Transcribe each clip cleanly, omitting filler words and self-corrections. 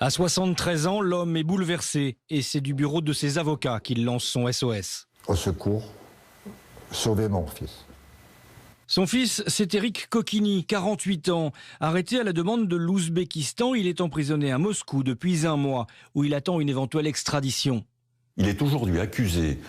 À 73 ans, l'homme est bouleversé et c'est du bureau de ses avocats qu'il lance son SOS. Au secours, sauvez mon fils. Son fils, c'est Éric Kokini, 48 ans. Arrêté à la demande de l'Ouzbékistan, il est emprisonné à Moscou depuis un mois, où il attend une éventuelle extradition. Il est aujourd'hui accusé,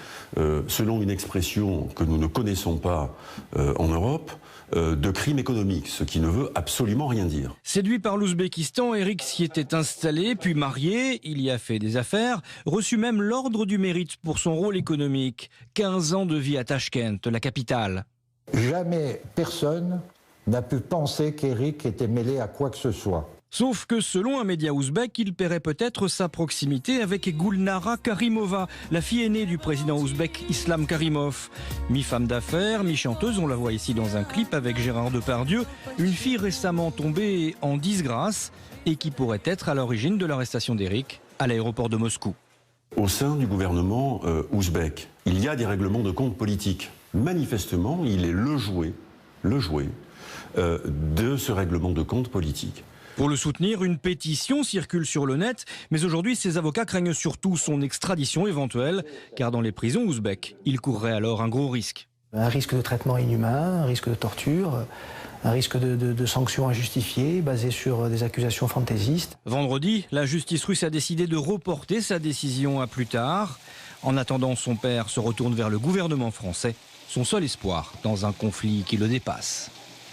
selon une expression que nous ne connaissons pas en Europe, de crime économique, ce qui ne veut absolument rien dire. Séduit par l'Ouzbékistan, Éric s'y était installé, puis marié, il y a fait des affaires, reçu même l'ordre du mérite pour son rôle économique. 15 ans de vie à Tachkent, la capitale. Jamais personne n'a pu penser qu'Éric était mêlé à quoi que ce soit. Sauf que selon un média ouzbek, il paierait peut-être sa proximité avec Gulnara Karimova, la fille aînée du président ouzbek Islam Karimov. Mi-femme d'affaires, mi-chanteuse, on la voit ici dans un clip avec Gérard Depardieu, une fille récemment tombée en disgrâce et qui pourrait être à l'origine de l'arrestation d'Éric à l'aéroport de Moscou. Au sein du gouvernement ouzbek, il y a des règlements de compte politiques. Manifestement, il est le jouet de ce règlement de compte politique. Pour le soutenir, une pétition circule sur le net, mais aujourd'hui, ses avocats craignent surtout son extradition éventuelle, car dans les prisons ouzbèques, il courrait alors un gros risque. Un risque de traitement inhumain, un risque de torture, un risque de sanctions injustifiées basées sur des accusations fantaisistes. Vendredi, la justice russe a décidé de reporter sa décision à plus tard. En attendant, son père se retourne vers le gouvernement français, son seul espoir dans un conflit qui le dépasse.